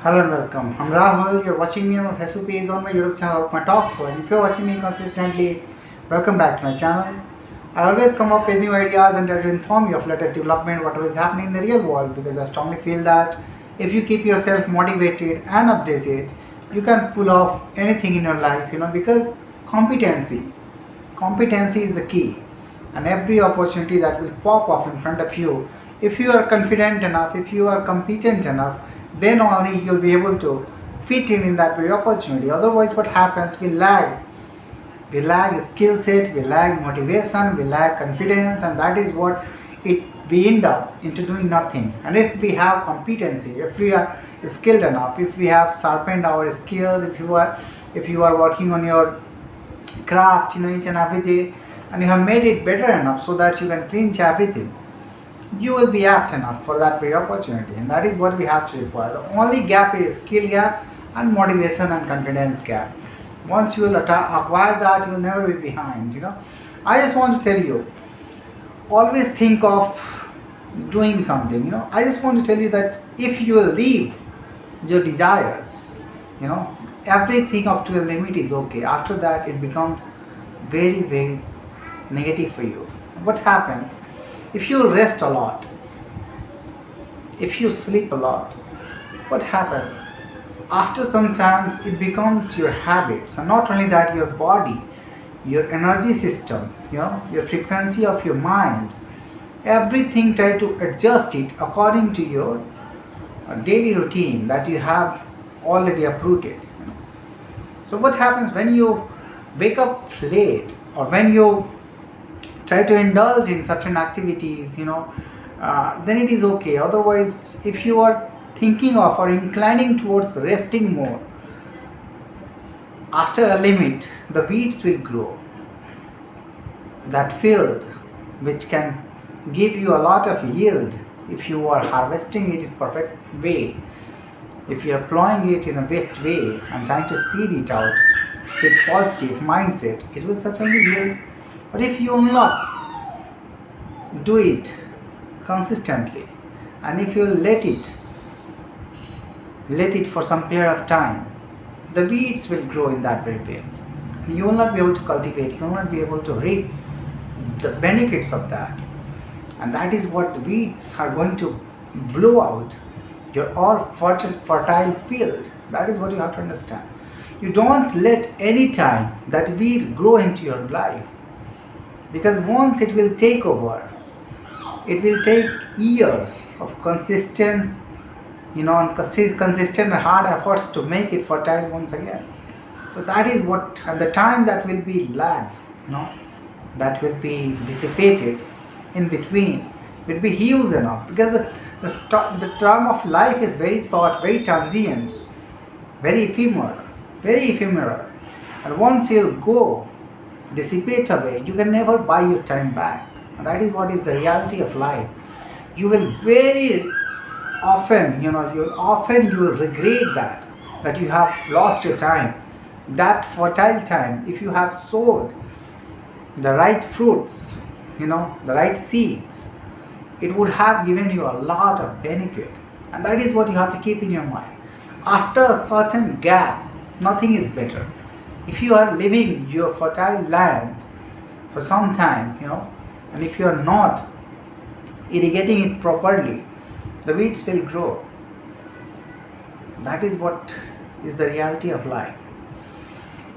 Hello and welcome. I'm Rahul. You're watching me on my Facebook page on my YouTube channel, my talk show. And if you're watching me consistently, welcome back to my channel. I always come up with new ideas and try to inform you of latest development, whatever is happening in the real world, because I strongly feel that if you keep yourself motivated and updated, you can pull off anything in your life, because competency is the key. And every opportunity that will pop off in front of you, if you are confident enough, if you are competent enough, then only you'll be able to fit in that very opportunity. Otherwise, what happens? We lag skill set, we lag motivation, we lag confidence, and that is what it we end up into doing nothing. And if we have competency, if we are skilled enough, if we have sharpened our skills, if you are working on your craft, each and every day, and you have made it better enough so that you can clinch everything, you will be apt enough for that very opportunity. And that is what we have to require. The only gap is skill gap and motivation and confidence gap. Once you will acquire that, you will never be behind. I just want to tell you, always think of doing something. I just want to tell you that if you will leave your desires, you know everything up to a limit is okay. After that, it becomes very, very negative for you. What happens? If you rest a lot, if you sleep a lot, what happens? After some times, it becomes your habits. And not only that, your body, your energy system, your frequency of your mind, everything try to adjust it according to your daily routine that you have already uprooted. So what happens when you wake up late, or when you try to indulge in certain activities, then it is okay. Otherwise, if you are thinking of or inclining towards resting more, after a limit, the weeds will grow. That field, which can give you a lot of yield if you are harvesting it in perfect way, if you are plowing it in a best way and trying to seed it out with positive mindset, it will certainly yield. But if you will not do it consistently, and if you let it for some period of time, the weeds will grow in that very way. You will not be able to cultivate, you will not be able to reap the benefits of that. And that is what the weeds are going to blow out your fertile field. That is what you have to understand. You don't let any time that weed grow into your life, because once it will take over, it will take years of consistent and hard efforts to make it fertile once again. So that is what, at the time that will be lagged, that will be dissipated in between, will be huge enough, because the term of life is very short, very transient, very ephemeral. And once you go dissipate away, you can never buy your time back. And that is what is the reality of life. You will very often, you will regret that you have lost your time, that fertile time. If you have sowed the right fruits, the right seeds, it would have given you a lot of benefit. And that is what you have to keep in your mind. After a certain gap, nothing is better. If you are living your fertile land for some time, and if you are not irrigating it properly, the weeds will grow. That is what is the reality of life.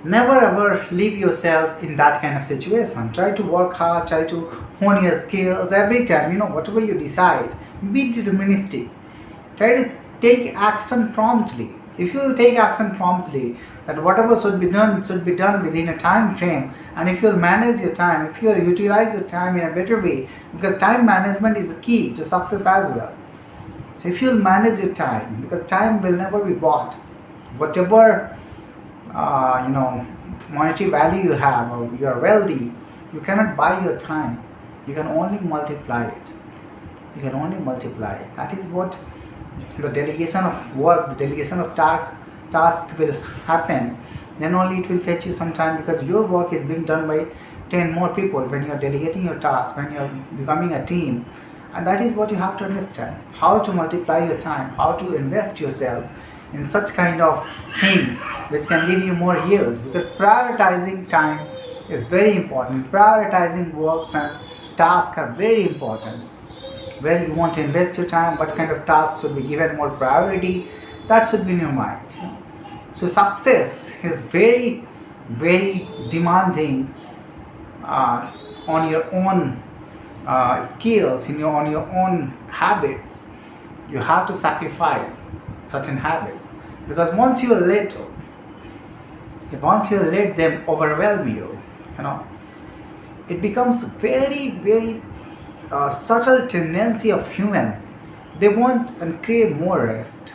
Never ever leave yourself in that kind of situation. Try to work hard, try to hone your skills every time. Whatever you decide, be deterministic. Try to take action promptly. If you will take action promptly, that whatever should be done within a time frame. And if you will manage your time, if you will utilize your time in a better way, because time management is the key to success as well. So if you will manage your time, because time will never be bought. Whatever monetary value you have, or you are wealthy, you cannot buy your time. You can only multiply it. That is what the delegation of work, the delegation of task will happen. Then only it will fetch you some time, because your work is being done by 10 more people when you are delegating your task, when you are becoming a team. And that is what you have to understand, how to multiply your time, how to invest yourself in such kind of thing which can give you more yield, because prioritizing time is very important. Prioritizing works and tasks are very important. Where you want to invest your time, what kind of tasks should be given more priority, that should be in your mind. So success is very, very demanding on your own skills, on your own habits. You have to sacrifice certain habits, because once you let them overwhelm you, you know, it becomes very, very subtle tendency of human. They want and crave more rest.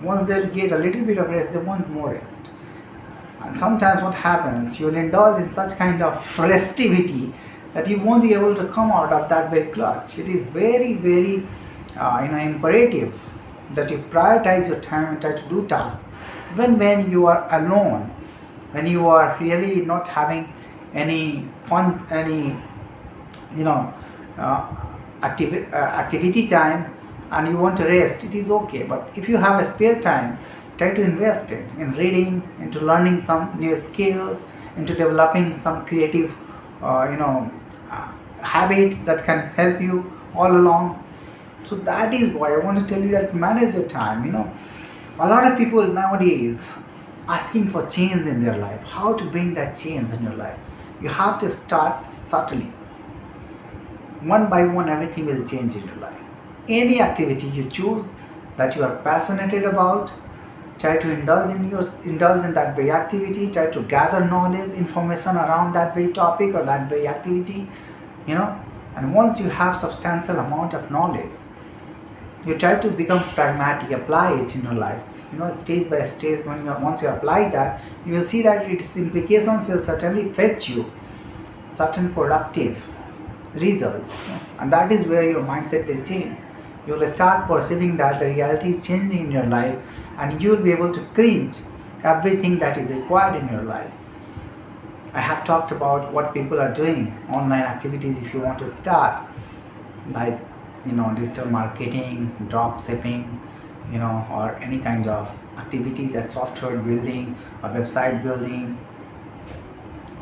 Once they'll get a little bit of rest, they want more rest. And sometimes what happens, you'll indulge in such kind of festivity that you won't be able to come out of that very clutch. It is very, very imperative that you prioritize your time and try to do tasks. Even when you are alone, when you are really not having any fun, any you know activity time, and you want to rest, it is okay. But if you have a spare time, try to invest it in reading, into learning some new skills, into developing some creative habits that can help you all along. So that is why I want to tell you that manage your time. A lot of people nowadays asking for change in their life. How to bring that change in your life? You have to start subtly. One by one, everything will change in your life. Any activity you choose that you are passionate about, try to indulge in that very activity. Try to gather knowledge, information around that very topic or that very activity. And once you have substantial amount of knowledge, you try to become pragmatic, apply it in your life. Stage by stage. Once you apply that, you will see that its implications will certainly fetch you certain productive results, and that is where your mindset will change. You will start perceiving that the reality is changing in your life, and you will be able to clinch everything that is required in your life. I have talked about what people are doing, online activities if you want to start, like digital marketing, drop shipping, or any kind of activities at software building or website building,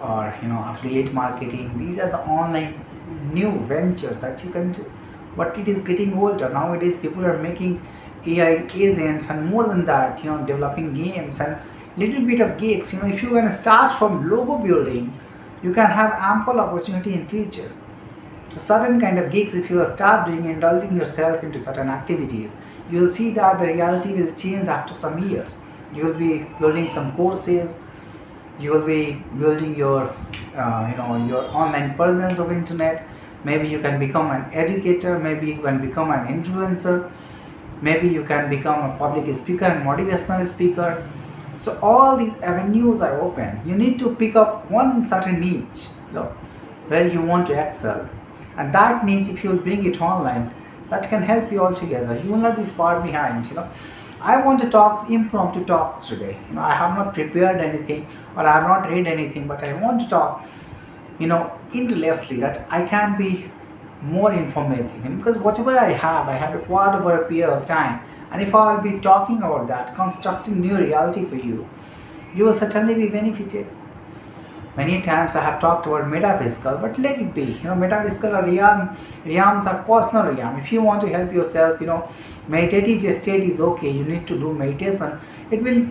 or affiliate marketing. These are the online new ventures that you can do. But it is getting older nowadays. People are making AI agents, and more than that, developing games and little bit of gigs. If you can start from logo building, you can have ample opportunity in future. So certain kind of gigs, if you start doing, indulging yourself into certain activities, you will see that the reality will change after some years. You will be building some courses. You will be building your your online presence of internet. Maybe you can become an educator. Maybe you can become an influencer. Maybe you can become a public speaker and motivational speaker. So all these avenues are open. You need to pick up one certain niche, where you want to excel, and that niche, if you will bring it online, that can help you all together. You will not be far behind. I want to talk impromptu talks today. I have not prepared anything, or I have not read anything, but I want to talk, intellectually, that I can be more informative. Because whatever I have acquired over a period of time, and if I will be talking about that, constructing new reality for you, you will certainly be benefited. Many times I have talked about metaphysical, but let it be. Metaphysical or realms are personal realm. If you want to help yourself, meditative state is okay. You need to do meditation. It will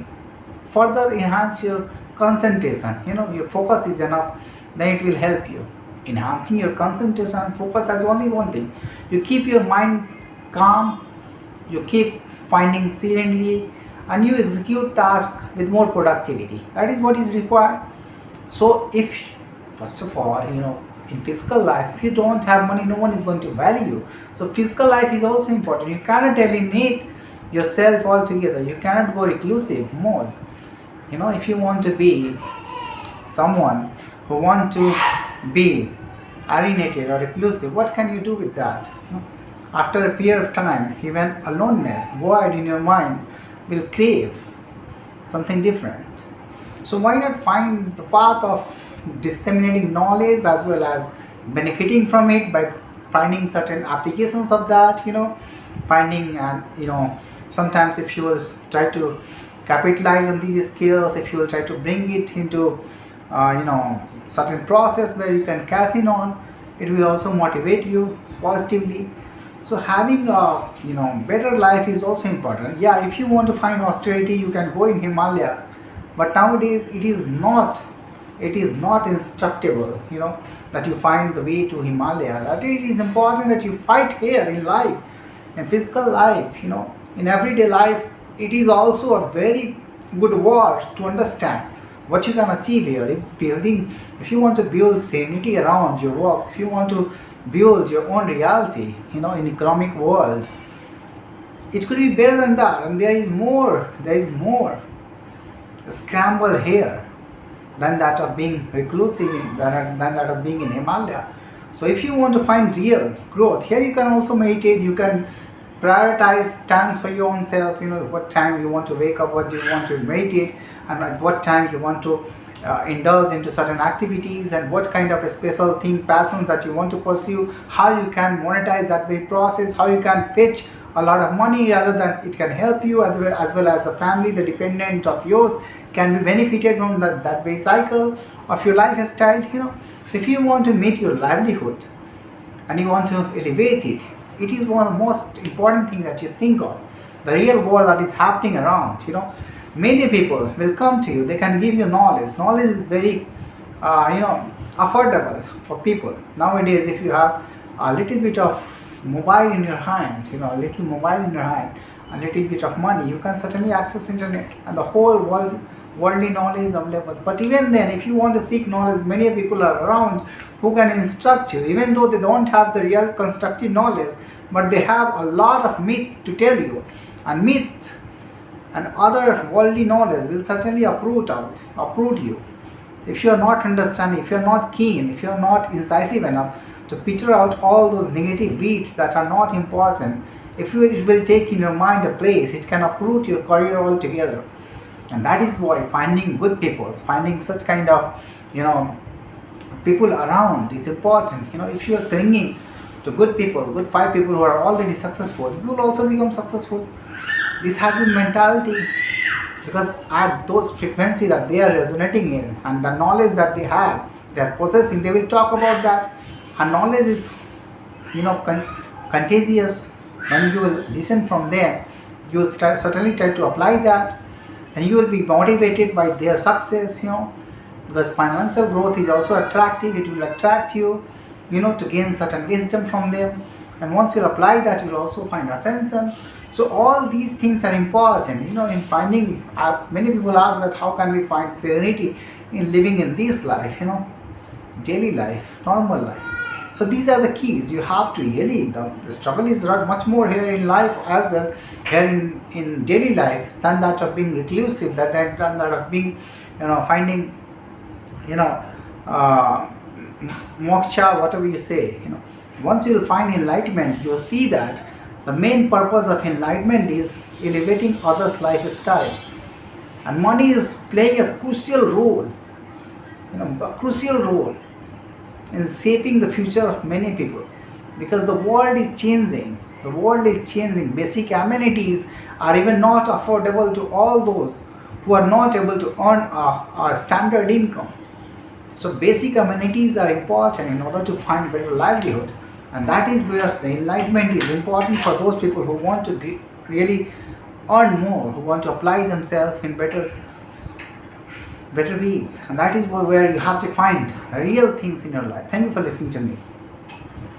further enhance your concentration. Your focus is enough, then it will help you. Enhancing your concentration and focus has only one thing. You keep your mind calm, you keep finding serenity, and you execute tasks with more productivity. That is what is required. So if, first of all, in physical life, if you don't have money, no one is going to value you. So physical life is also important. You cannot alienate yourself altogether. You cannot go reclusive mode. If you want to be someone who want to be alienated or reclusive, what can you do with that? After a period of time, even aloneness, void in your mind, will crave something different. So why not find the path of disseminating knowledge as well as benefiting from it by finding certain applications of that, finding and Sometimes if you will try to capitalize on these skills, if you will try to bring it into certain process where you can cash in on, it will also motivate you positively. So having a better life is also important. Yeah, if you want to find austerity, you can go in Himalayas, but nowadays it is not instructable, that you find the way to Himalaya. That it is important that you fight here in life, in physical life, in everyday life. It is also a very good war to understand what you can achieve here. If you want to build serenity around your works, if you want to build your own reality, in economic world, it could be better than that. And there is more scramble here than that of being reclusive, than that of being in Himalaya. So if you want to find real growth, here you can also meditate, you can prioritize times for your own self, what time you want to wake up, what do you want to meditate, and at what time you want to indulge into certain activities, and what kind of a special thing, passions that you want to pursue, how you can monetize that very process, how you can fetch a lot of money rather than it can help you, as well as the family, the dependent of yours, can be benefited from that very cycle of your lifestyle. So if you want to meet your livelihood and you want to elevate it, it is one of the most important things that you think of. The real world that is happening around, many people will come to you, they can give you knowledge. Knowledge is very affordable for people nowadays. If you have a little bit of mobile in your hand, a little mobile in your hand, a little bit of money, you can certainly access internet and the whole worldly knowledge is available. But even then, if you want to seek knowledge, many people are around who can instruct you, even though they don't have the real constructive knowledge, but they have a lot of myth to tell you. And myth and other worldly knowledge will certainly uproot you. If you are not understanding, if you are not keen, if you are not incisive enough to peter out all those negative beats that are not important, it will take in your mind a place, it can uproot your career altogether. And that is why finding good people, finding such kind of people around is important. If you are clinging to good people, good 5 people who are already successful, you will also become successful. This has been mentality, because at those frequency that they are resonating in and the knowledge that they are possessing, they will talk about that. And knowledge is contagious. When you will listen from them, you will certainly try to apply that, and you will be motivated by their success, because financial growth is also attractive. It will attract you, to gain certain wisdom from them. And once you apply that, you will also find ascension. So all these things are important, in finding. Many people ask that how can we find serenity in living in this life, daily life, normal life. So these are the keys. You have to really, the struggle is much more here in life as well, here in daily life, than that of being reclusive, than that of being, finding, moksha, whatever you say. Once you will find enlightenment, you will see that the main purpose of enlightenment is elevating others' lifestyle. And money is playing a crucial role, in shaping the future of many people, because the world is changing. Basic amenities are even not affordable to all those who are not able to earn a standard income. So basic amenities are important in order to find better livelihood, and that is where the enlightenment is important for those people who want to really earn more, who want to apply themselves in better ways. And that is where you have to find real things in your life. Thank you for listening to me.